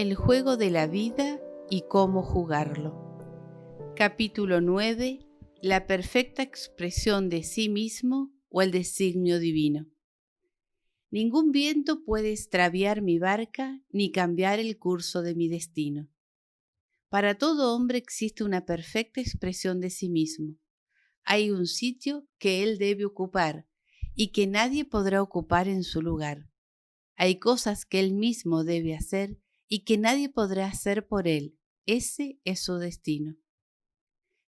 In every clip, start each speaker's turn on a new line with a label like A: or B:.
A: El juego de la vida y cómo jugarlo. Capítulo 9. La perfecta expresión de sí mismo o el designio divino. Ningún viento puede extraviar mi barca ni cambiar el curso de mi destino. Para todo hombre existe una perfecta expresión de sí mismo. Hay un sitio que él debe ocupar y que nadie podrá ocupar en su lugar. Hay cosas que él mismo debe hacer y que nadie podrá hacer por él. Ese es su destino.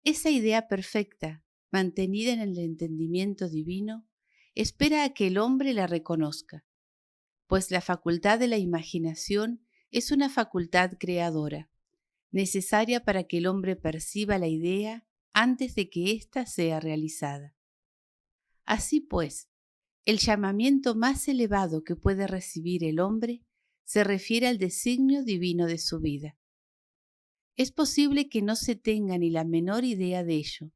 A: Esa idea perfecta, mantenida en el entendimiento divino, espera a que el hombre la reconozca, pues la facultad de la imaginación es una facultad creadora, necesaria para que el hombre perciba la idea antes de que ésta sea realizada. Así pues, el llamamiento más elevado que puede recibir el hombre se refiere al designio divino de su vida. Es posible que no se tenga ni la menor idea de ello,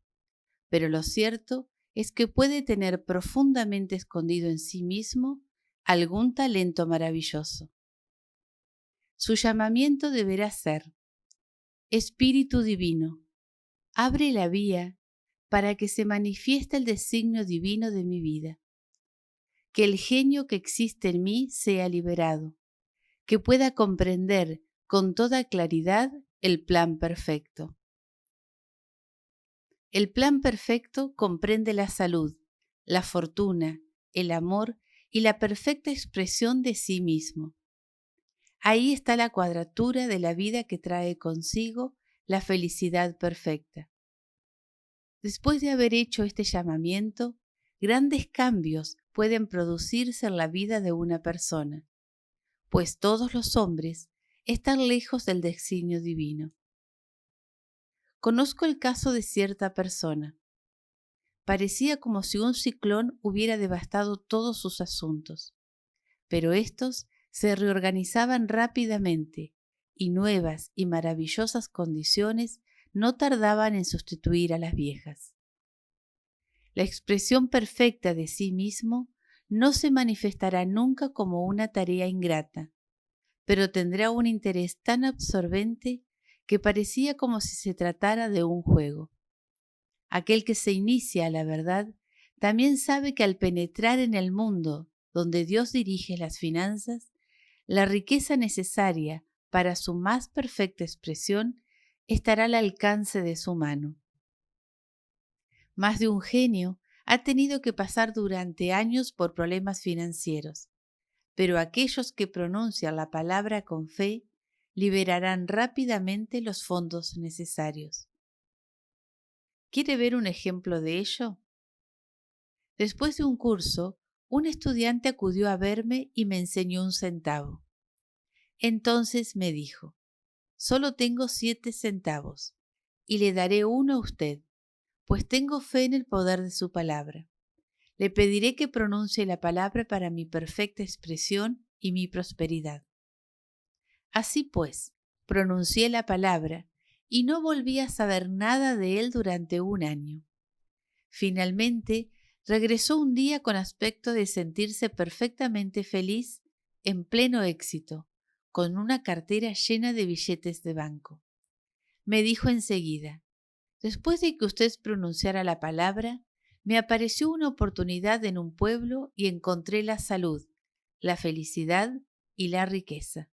A: pero lo cierto es que puede tener profundamente escondido en sí mismo algún talento maravilloso. Su llamamiento deberá ser: Espíritu Divino, abre la vía para que se manifieste el designio divino de mi vida. Que el genio que existe en mí sea liberado, que pueda comprender con toda claridad el plan perfecto. El plan perfecto comprende la salud, la fortuna, el amor y la perfecta expresión de sí mismo. Ahí está la cuadratura de la vida que trae consigo la felicidad perfecta. Después de haber hecho este llamamiento, grandes cambios pueden producirse en la vida de una persona, pues todos los hombres están lejos del designio divino. Conozco el caso de cierta persona. Parecía como si un ciclón hubiera devastado todos sus asuntos, pero estos se reorganizaban rápidamente y nuevas y maravillosas condiciones no tardaban en sustituir a las viejas. La expresión perfecta de sí mismo no se manifestará nunca como una tarea ingrata, pero tendrá un interés tan absorbente que parecía como si se tratara de un juego. Aquel que se inicia a la verdad también sabe que al penetrar en el mundo donde Dios dirige las finanzas, la riqueza necesaria para su más perfecta expresión estará al alcance de su mano. Más de un genio ha tenido que pasar durante años por problemas financieros, pero aquellos que pronuncian la palabra con fe liberarán rápidamente los fondos necesarios. ¿Quiere ver un ejemplo de ello? Después de un curso, un estudiante acudió a verme y me enseñó 1 centavo. Entonces me dijo: solo tengo 7 centavos y le daré 1 a usted, pues tengo fe en el poder de su palabra. Le pediré que pronuncie la palabra para mi perfecta expresión y mi prosperidad. Así pues, pronuncié la palabra y no volví a saber nada de él durante 1 año. Finalmente, regresó un día con aspecto de sentirse perfectamente feliz, en pleno éxito, con una cartera llena de billetes de banco. Me dijo enseguida: después de que usted pronunciara la palabra, me apareció una oportunidad en un pueblo y encontré la salud, la felicidad y la riqueza.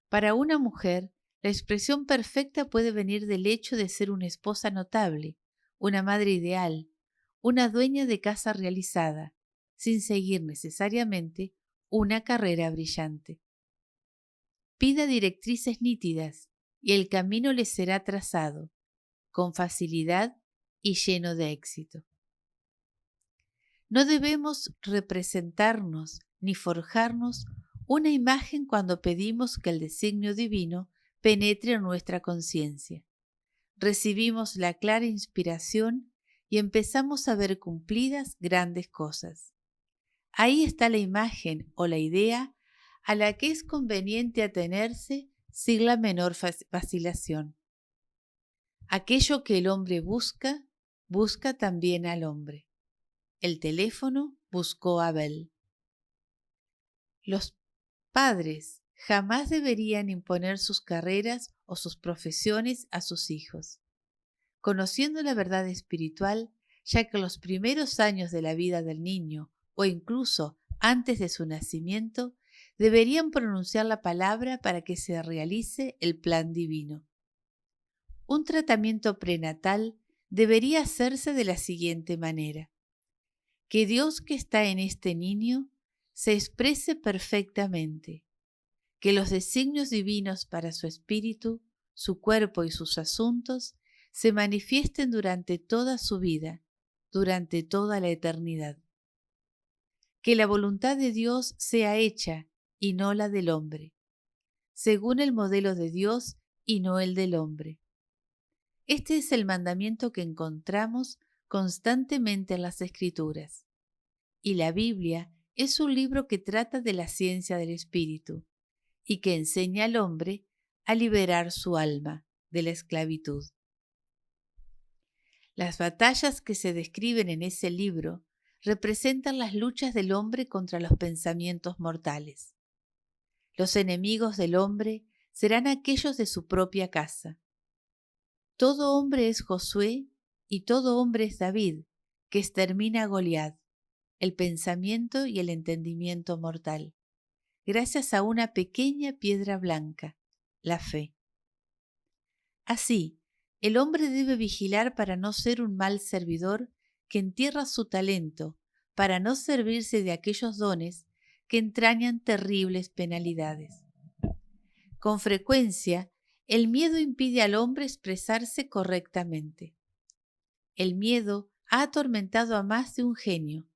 A: Para una mujer, la expresión perfecta puede venir del hecho de ser una esposa notable, una madre ideal, una dueña de casa realizada, sin seguir necesariamente una carrera brillante. Pida directrices nítidas y el camino le será trazado, con facilidad y lleno de éxito. No debemos representarnos ni forjarnos una imagen cuando pedimos que el designio divino penetre en nuestra conciencia. Recibimos la clara inspiración y empezamos a ver cumplidas grandes cosas. Ahí está la imagen o la idea a la que es conveniente atenerse sin la menor vacilación. Aquello que el hombre busca, busca también al hombre. El teléfono buscó a Abel. Los padres jamás deberían imponer sus carreras o sus profesiones a sus hijos. Conociendo la verdad espiritual, ya que en los primeros años de la vida del niño o incluso antes de su nacimiento, deberían pronunciar la palabra para que se realice el plan divino. Un tratamiento prenatal debería hacerse de la siguiente manera: que Dios que está en este niño se exprese perfectamente, que los designios divinos para su espíritu, su cuerpo y sus asuntos se manifiesten durante toda su vida, durante toda la eternidad. Que la voluntad de Dios sea hecha y no la del hombre, según el modelo de Dios y no el del hombre. Este es el mandamiento que encontramos constantemente en las Escrituras. Y la Biblia es un libro que trata de la ciencia del espíritu y que enseña al hombre a liberar su alma de la esclavitud. Las batallas que se describen en ese libro representan las luchas del hombre contra los pensamientos mortales. Los enemigos del hombre serán aquellos de su propia casa. Todo hombre es Josué y todo hombre es David, que extermina a Goliat, el pensamiento y el entendimiento mortal, gracias a una pequeña piedra blanca, la fe. Así, el hombre debe vigilar para no ser un mal servidor que entierra su talento, para no servirse de aquellos dones que entrañan terribles penalidades. Con frecuencia, el miedo impide al hombre expresarse correctamente. El miedo ha atormentado a más de un genio,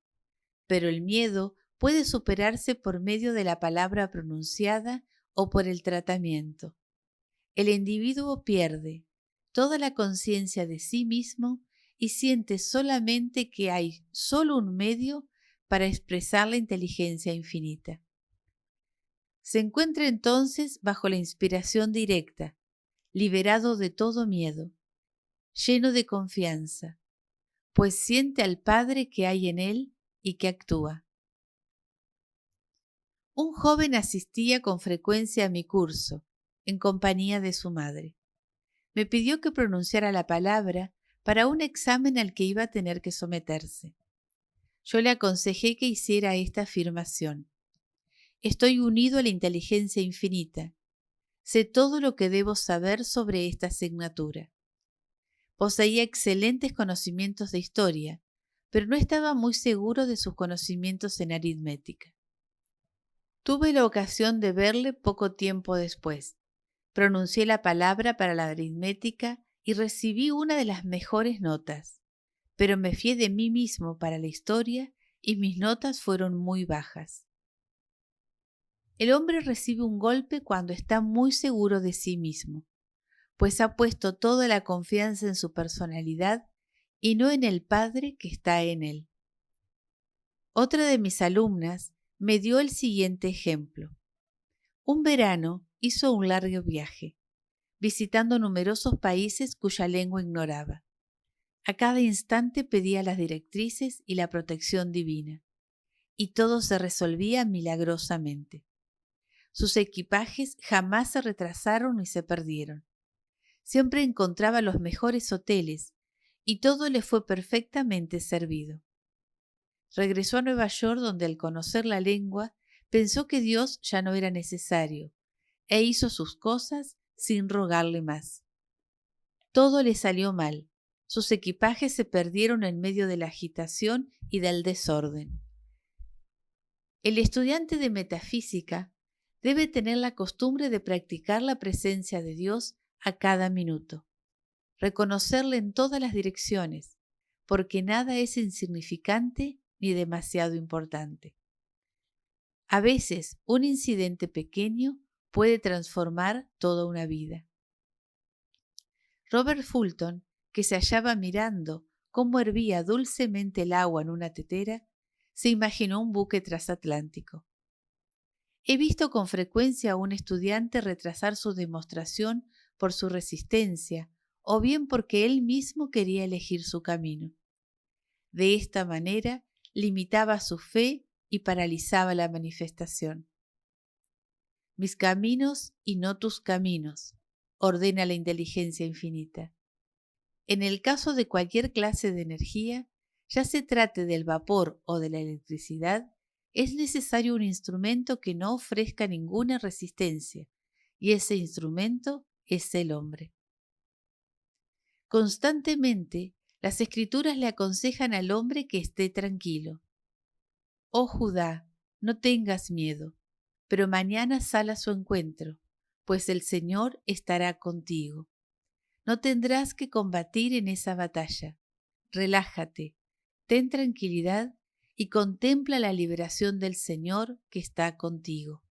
A: pero el miedo puede superarse por medio de la palabra pronunciada o por el tratamiento. El individuo pierde toda la conciencia de sí mismo y siente solamente que hay solo un medio para expresar la inteligencia infinita. Se encuentra entonces bajo la inspiración directa, liberado de todo miedo, lleno de confianza, pues siente al Padre que hay en él y que actúa. Un joven asistía con frecuencia a mi curso, en compañía de su madre. Me pidió que pronunciara la palabra para un examen al que iba a tener que someterse. Yo le aconsejé que hiciera esta afirmación: estoy unido a la inteligencia infinita. Sé todo lo que debo saber sobre esta asignatura. Poseía excelentes conocimientos de historia, pero no estaba muy seguro de sus conocimientos en aritmética. Tuve la ocasión de verle poco tiempo después. Pronuncié la palabra para la aritmética y recibí una de las mejores notas, pero me fié de mí mismo para la historia y mis notas fueron muy bajas. El hombre recibe un golpe cuando está muy seguro de sí mismo, pues ha puesto toda la confianza en su personalidad y no en el Padre que está en él. Otra de mis alumnas me dio el siguiente ejemplo. Un verano hizo un largo viaje, visitando numerosos países cuya lengua ignoraba. A cada instante pedía las directrices y la protección divina, y todo se resolvía milagrosamente. Sus equipajes jamás se retrasaron ni se perdieron. Siempre encontraba los mejores hoteles y todo le fue perfectamente servido. Regresó a Nueva York, donde al conocer la lengua pensó que Dios ya no era necesario e hizo sus cosas sin rogarle más. Todo le salió mal. Sus equipajes se perdieron en medio de la agitación y del desorden. El estudiante de metafísica debe tener la costumbre de practicar la presencia de Dios a cada minuto, reconocerle en todas las direcciones, porque nada es insignificante ni demasiado importante. A veces, un incidente pequeño puede transformar toda una vida. Robert Fulton, que se hallaba mirando cómo hervía dulcemente el agua en una tetera, se imaginó un buque transatlántico. He visto con frecuencia a un estudiante retrasar su demostración por su resistencia o bien porque él mismo quería elegir su camino. De esta manera limitaba su fe y paralizaba la manifestación. mis caminos y no tus caminos, ordena la inteligencia infinita. En el caso de cualquier clase de energía, ya se trate del vapor o de la electricidad, es necesario un instrumento que no ofrezca ninguna resistencia, y ese instrumento es el hombre. Constantemente, las Escrituras le aconsejan al hombre que esté tranquilo. Oh Judá, no tengas miedo, pero mañana sal a su encuentro, pues el Señor estará contigo. No tendrás que combatir en esa batalla. Relájate, ten tranquilidad y contempla la liberación del Señor que está contigo.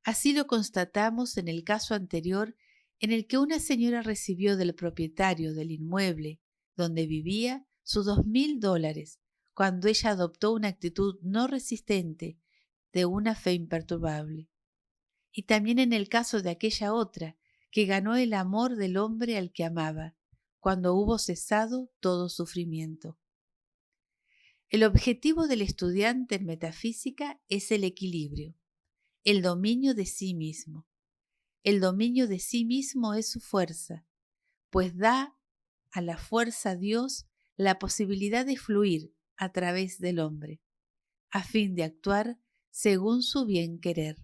A: Así lo constatamos en el caso anterior en el que una señora recibió del propietario del inmueble donde vivía sus $2,000 cuando ella adoptó una actitud no resistente de una fe imperturbable. Y también en el caso de aquella otra que ganó el amor del hombre al que amaba, cuando hubo cesado todo sufrimiento. El objetivo del estudiante en metafísica es el equilibrio, el dominio de sí mismo. El dominio de sí mismo es su fuerza, pues da a la fuerza Dios la posibilidad de fluir a través del hombre, a fin de actuar según su bien querer.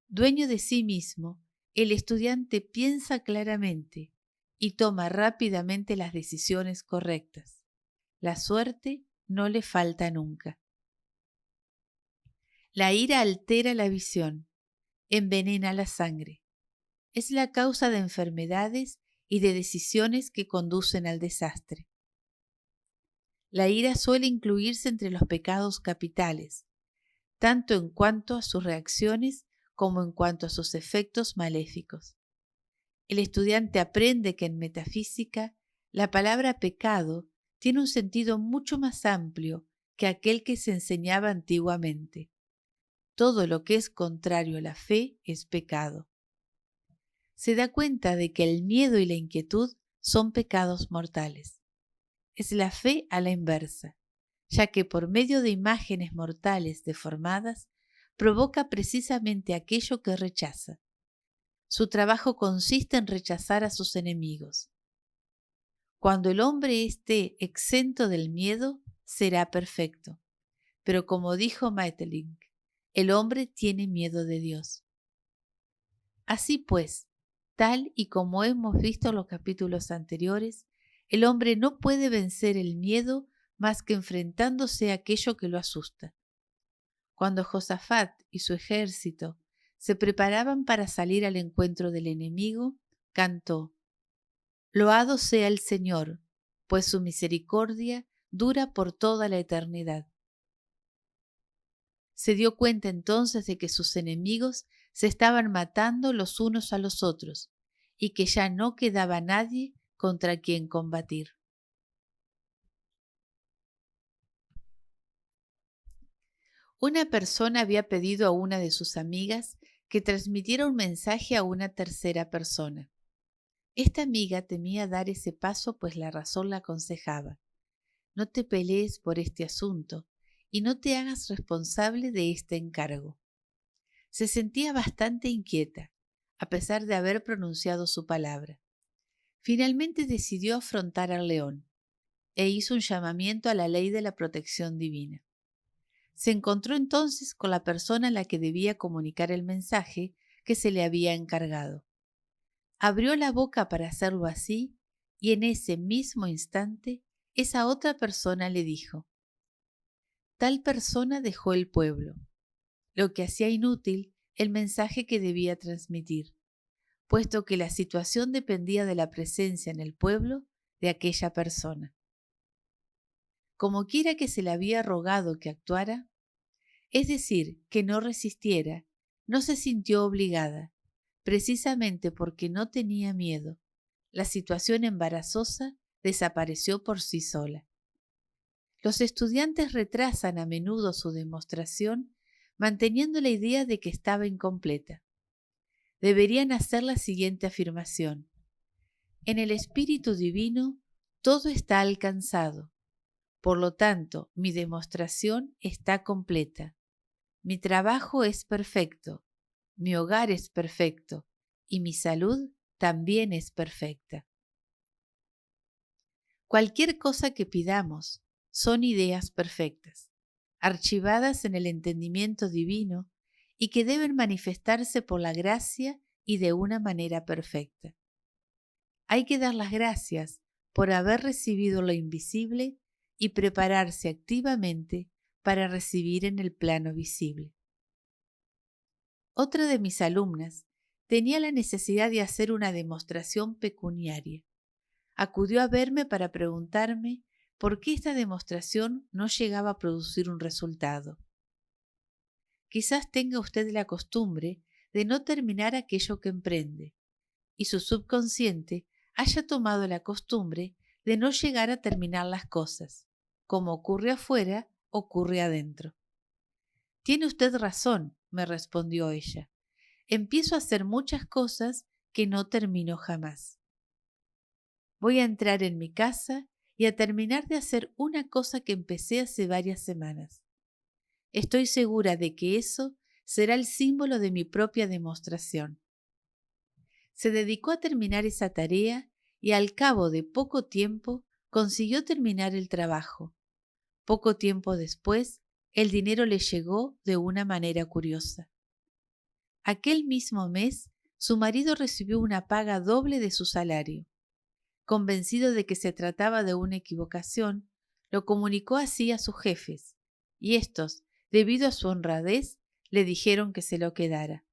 A: Dueño de sí mismo, el estudiante piensa claramente y toma rápidamente las decisiones correctas. La suerte no le falta nunca. La ira altera la visión, envenena la sangre. Es la causa de enfermedades y de decisiones que conducen al desastre. La ira suele incluirse entre los pecados capitales, tanto en cuanto a sus reacciones como en cuanto a sus efectos maléficos. El estudiante aprende que en metafísica la palabra pecado tiene un sentido mucho más amplio que aquel que se enseñaba antiguamente. Todo lo que es contrario a la fe es pecado. Se da cuenta de que el miedo y la inquietud son pecados mortales. Es la fe a la inversa, ya que por medio de imágenes mortales deformadas provoca precisamente aquello que rechaza. Su trabajo consiste en rechazar a sus enemigos. Cuando el hombre esté exento del miedo, será perfecto. Pero como dijo Maeterlinck, el hombre tiene miedo de Dios. Así pues, tal y como hemos visto en los capítulos anteriores, el hombre no puede vencer el miedo más que enfrentándose a aquello que lo asusta. Cuando Josafat y su ejército se preparaban para salir al encuentro del enemigo, cantó: Loado sea el Señor, pues su misericordia dura por toda la eternidad. Se dio cuenta entonces de que sus enemigos se estaban matando los unos a los otros y que ya no quedaba nadie contra quien combatir. Una persona había pedido a una de sus amigas que transmitiera un mensaje a una tercera persona. Esta amiga temía dar ese paso, pues la razón la aconsejaba: no te pelees por este asunto y no te hagas responsable de este encargo. Se sentía bastante inquieta, a pesar de haber pronunciado su palabra. Finalmente decidió afrontar al león e hizo un llamamiento a la ley de la protección divina. Se encontró entonces con la persona a la que debía comunicar el mensaje que se le había encargado. Abrió la boca para hacerlo así y en ese mismo instante esa otra persona le dijo: tal persona dejó el pueblo, lo que hacía inútil el mensaje que debía transmitir, puesto que la situación dependía de la presencia en el pueblo de aquella persona. Como quiera que se le había rogado que actuara, es decir, que no resistiera, no se sintió obligada, precisamente porque no tenía miedo. La situación embarazosa desapareció por sí sola. Los estudiantes retrasan a menudo su demostración manteniendo la idea de que estaba incompleta. Deberían hacer la siguiente afirmación: en el Espíritu Divino todo está alcanzado, por lo tanto mi demostración está completa. Mi trabajo es perfecto, mi hogar es perfecto y mi salud también es perfecta. Cualquier cosa que pidamos son ideas perfectas, archivadas en el entendimiento divino y que deben manifestarse por la gracia y de una manera perfecta. Hay que dar las gracias por haber recibido lo invisible y prepararse activamente para recibir en el plano visible. Otra de mis alumnas tenía la necesidad de hacer una demostración pecuniaria. Acudió a verme para preguntarme por qué esta demostración no llegaba a producir un resultado. Quizás tenga usted la costumbre de no terminar aquello que emprende, y su subconsciente haya tomado la costumbre de no llegar a terminar las cosas. Como ocurre afuera, ocurre adentro. Tiene usted razón, me respondió ella. Empiezo a hacer muchas cosas que no termino jamás. Voy a entrar en mi casa y a terminar de hacer una cosa que empecé hace varias semanas. Estoy segura de que eso será el símbolo de mi propia demostración. Se dedicó a terminar esa tarea y al cabo de poco tiempo consiguió terminar el trabajo. Poco tiempo después, el dinero le llegó de una manera curiosa. Aquel mismo mes, su marido recibió una paga doble de su salario. Convencido de que se trataba de una equivocación, lo comunicó así a sus jefes, y éstos, debido a su honradez, le dijeron que se lo quedara.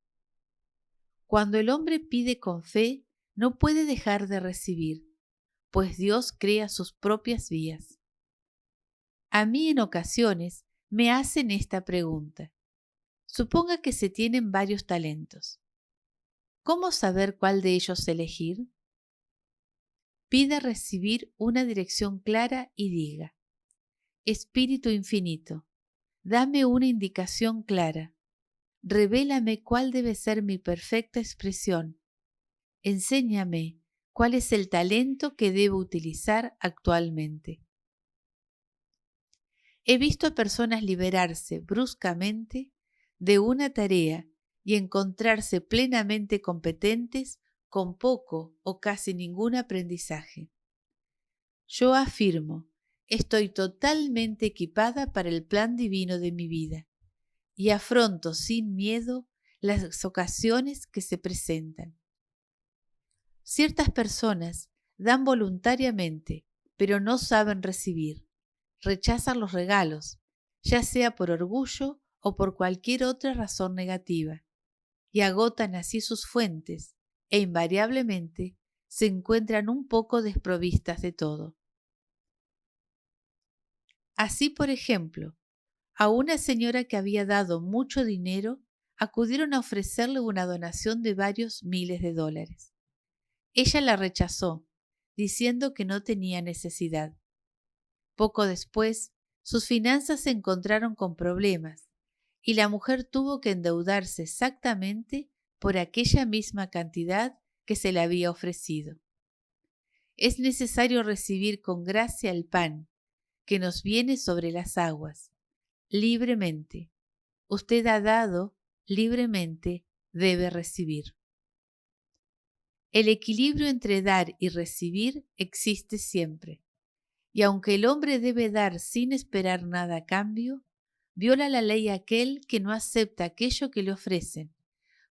A: Cuando el hombre pide con fe, no puede dejar de recibir, pues Dios crea sus propias vías. A mí en ocasiones me hacen esta pregunta. Suponga que se tienen varios talentos. ¿Cómo saber cuál de ellos elegir? Pida recibir una dirección clara y diga: Espíritu infinito, dame una indicación clara. Revélame cuál debe ser mi perfecta expresión. Enséñame cuál es el talento que debo utilizar actualmente. He visto a personas liberarse bruscamente de una tarea y encontrarse plenamente competentes con poco o casi ningún aprendizaje. Yo afirmo, estoy totalmente equipada para el plan divino de mi vida y afronto sin miedo las ocasiones que se presentan. Ciertas personas dan voluntariamente, pero no saben recibir. Rechazan los regalos, ya sea por orgullo o por cualquier otra razón negativa, y agotan así sus fuentes e invariablemente se encuentran un poco desprovistas de todo. Así, por ejemplo, a una señora que había dado mucho dinero, acudieron a ofrecerle una donación de varios miles de dólares. Ella la rechazó, diciendo que no tenía necesidad. Poco después, sus finanzas se encontraron con problemas y la mujer tuvo que endeudarse exactamente por aquella misma cantidad que se le había ofrecido. Es necesario recibir con gracia el pan que nos viene sobre las aguas, libremente. Usted ha dado, libremente debe recibir. El equilibrio entre dar y recibir existe siempre. Y aunque el hombre debe dar sin esperar nada a cambio, viola la ley aquel que no acepta aquello que le ofrecen,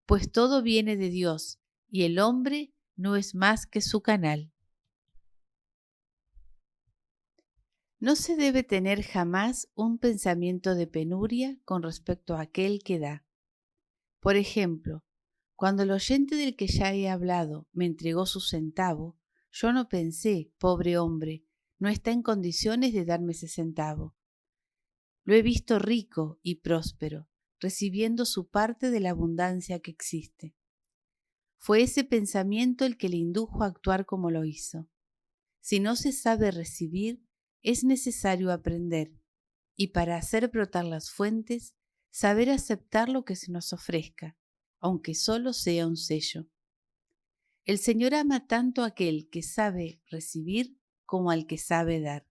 A: pues todo viene de Dios y el hombre no es más que su canal. No se debe tener jamás un pensamiento de penuria con respecto a aquel que da. Por ejemplo, cuando el oyente del que ya he hablado me entregó su centavo, yo no pensé, pobre hombre, no está en condiciones de darme ese centavo. Lo he visto rico y próspero, recibiendo su parte de la abundancia que existe. Fue ese pensamiento el que le indujo a actuar como lo hizo. Si no se sabe recibir, es necesario aprender, y para hacer brotar las fuentes, saber aceptar lo que se nos ofrezca, aunque solo sea un sello. El Señor ama tanto a aquel que sabe recibir como al que sabe dar.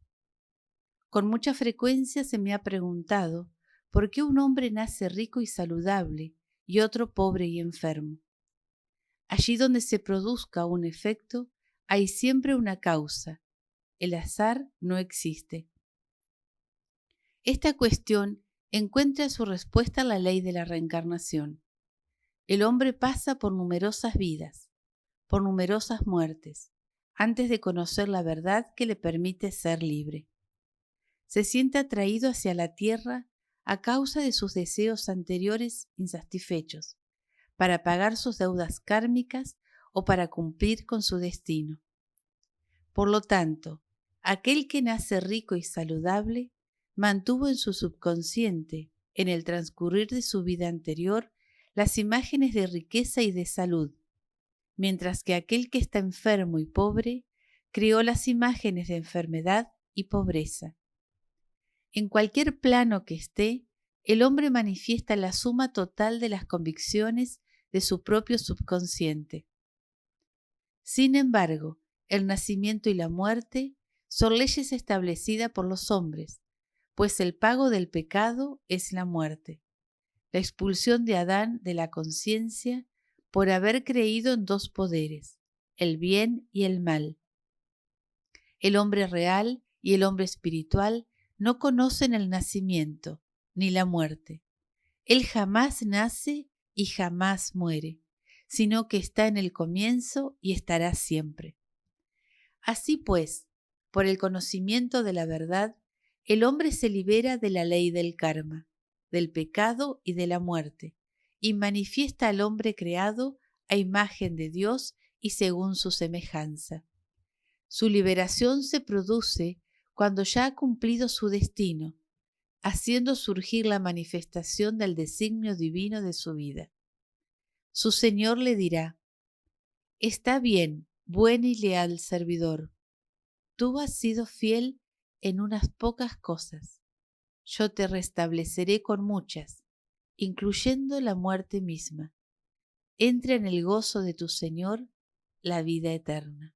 A: Con mucha frecuencia se me ha preguntado ¿por qué un hombre nace rico y saludable y otro pobre y enfermo? Allí donde se produzca un efecto, hay siempre una causa. El azar no existe. Esta cuestión encuentra su respuesta en la ley de la reencarnación. El hombre pasa por numerosas vidas, por numerosas muertes, antes de conocer la verdad que le permite ser libre. Se siente atraído hacia la tierra a causa de sus deseos anteriores insatisfechos, para pagar sus deudas kármicas o para cumplir con su destino. Por lo tanto, aquel que nace rico y saludable mantuvo en su subconsciente, en el transcurrir de su vida anterior, las imágenes de riqueza y de salud, mientras que aquel que está enfermo y pobre creó las imágenes de enfermedad y pobreza. En cualquier plano que esté, el hombre manifiesta la suma total de las convicciones de su propio subconsciente. Sin embargo, el nacimiento y la muerte son leyes establecidas por los hombres, pues el pago del pecado es la muerte, la expulsión de Adán de la conciencia por haber creído en dos poderes, el bien y el mal. El hombre real y el hombre espiritual no conocen el nacimiento ni la muerte. Él jamás nace y jamás muere, sino que está en el comienzo y estará siempre. Así pues, por el conocimiento de la verdad, el hombre se libera de la ley del karma, del pecado y de la muerte, y manifiesta al hombre creado a imagen de Dios y según su semejanza. Su liberación se produce cuando ya ha cumplido su destino, haciendo surgir la manifestación del designio divino de su vida. Su Señor le dirá: «Está bien, buen y leal servidor. Tú has sido fiel en unas pocas cosas. Yo te restableceré con muchas, incluyendo la muerte misma. Entra en el gozo de tu Señor, la vida eterna».